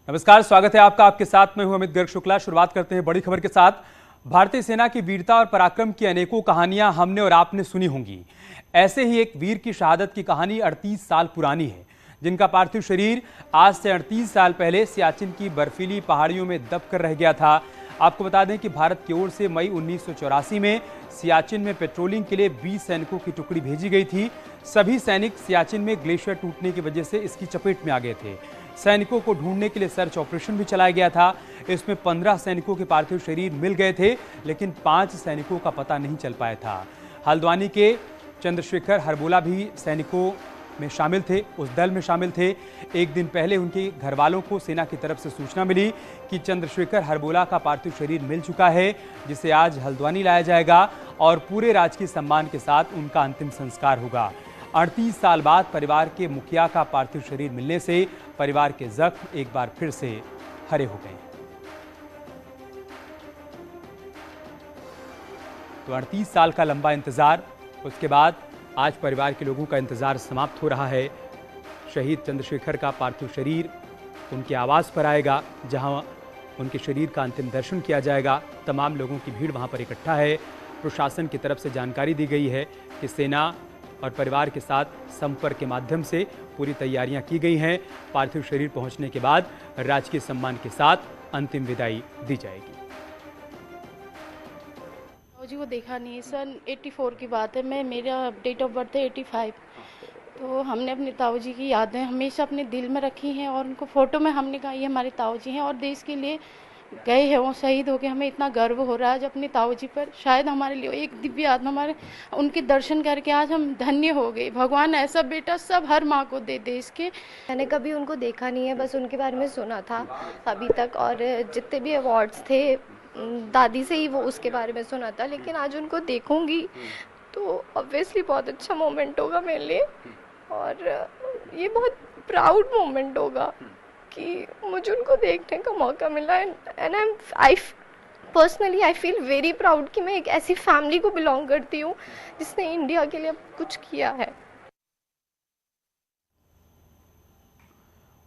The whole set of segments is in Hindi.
नमस्कार, स्वागत है आपका। आपके साथ मैं हूं अमित गर्ग शुक्ला। शुरुआत करते हैं बड़ी खबर के साथ। भारतीय सेना की वीरता और पराक्रम की अनेकों कहानियां हमने और आपने सुनी होंगी। ऐसे ही एक वीर की शहादत की कहानी 38 साल पुरानी है, जिनका पार्थिव शरीर आज से 38 साल पहले सियाचिन की बर्फीली पहाड़ियों में दबकर रह गया था। आपको बता दें कि भारत की ओर से मई 1984 में सियाचिन में पेट्रोलिंग के लिए 20 सैनिकों की टुकड़ी भेजी गई थी। सभी सैनिक सियाचिन में ग्लेशियर टूटने की वजह से इसकी चपेट में आ गए थे। सैनिकों को ढूंढने के लिए सर्च ऑपरेशन भी चलाया गया था। इसमें 15 सैनिकों के पार्थिव शरीर मिल गए थे, लेकिन 5 सैनिकों का पता नहीं चल पाया था। हल्द्वानी के चंद्रशेखर हरबोला भी सैनिकों में शामिल थे, उस दल में शामिल थे। एक दिन पहले उनके घर वालों को सेना की तरफ से सूचना मिली कि चंद्रशेखर हरबोला का पार्थिव शरीर मिल चुका है, जिसे आज हल्द्वानी लाया जाएगा और पूरे राजकीय सम्मान के साथ उनका अंतिम संस्कार होगा। 38 साल बाद परिवार के मुखिया का पार्थिव शरीर मिलने से परिवार के जख्म एक बार फिर से हरे हो गए। तो 38 साल का लंबा इंतजार, उसके बाद आज परिवार के लोगों का इंतजार समाप्त हो रहा है। शहीद चंद्रशेखर का पार्थिव शरीर उनके आवास पर आएगा, जहां उनके शरीर का अंतिम दर्शन किया जाएगा। तमाम लोगों की भीड़ वहां पर इकट्ठा है। प्रशासन की तरफ से जानकारी दी गई है कि सेना और परिवार के साथ संपर्क के माध्यम से पूरी तैयारियां की गई हैं। पार्थिव शरीर पहुंचने के बाद राजकीय सम्मान के साथ अंतिम विदाई दी जाएगी। जी वो देखा नहीं, सन 84 की बात है। मेरा डेट ऑफ बर्थ है 85। तो हमने अपने ताऊ जी की यादें हमेशा अपने दिल में रखी हैं और उनको फ़ोटो में हमने कहा ये हमारे ताऊ जी हैं और देश के लिए गए हैं, वो शहीद हो गए। हमें इतना गर्व हो रहा है आज अपने ताऊ जी पर। शायद हमारे लिए एक दिव्य आत्मा, हमारे उनके दर्शन करके आज हम धन्य हो गए। भगवान ऐसा बेटा सब हर माँ को दे देश के। मैंने कभी उनको देखा नहीं है, बस उनके बारे में सुना था अभी तक, और जितने भी अवार्ड्स थे दादी से ही वो उसके बारे में सुना था, लेकिन आज उनको देखूंगी तो ऑब्वियसली बहुत अच्छा मोमेंट होगा मेरे लिए और ये बहुत प्राउड मोमेंट होगा कि मुझे उनको देखने का मौका मिला। And I personally I feel very proud कि मैं एक ऐसी फैमिली को बिलोंग करती हूँ जिसने इंडिया के लिए कुछ किया है।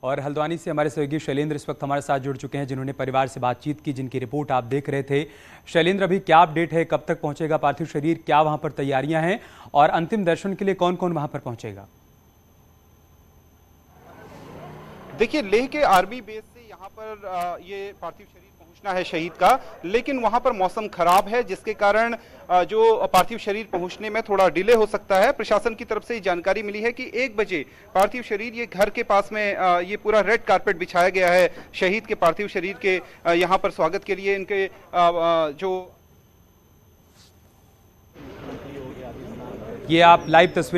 और हल्द्वानी से हमारे सहयोगी शैलेंद्र इस वक्त हमारे साथ जुड़ चुके हैं, जिन्होंने परिवार से बातचीत की, जिनकी रिपोर्ट आप देख रहे थे। शैलेंद्र, अभी क्या अपडेट है? कब तक पहुंचेगा पार्थिव शरीर? क्या वहां पर तैयारियां हैं और अंतिम दर्शन के लिए कौन कौन वहां पर पहुंचेगा? देखिए, लेह के आर्मी बेस से यहाँ पर ये पार्थिव शरीर पहुँचना है शहीद का, लेकिन वहाँ पर मौसम खराब है, जिसके कारण जो पार्थिव शरीर पहुँचने में थोड़ा डिले हो सकता है। प्रशासन की तरफ से ये जानकारी मिली है कि 1 बजे पार्थिव शरीर ये घर के पास में ये पूरा रेड कारपेट बिछाया गया है शहीद के पार्थिव शरीर के यहाँ पर स्वागत के लिए। इनके जो ये आप लाइव तस्वीरें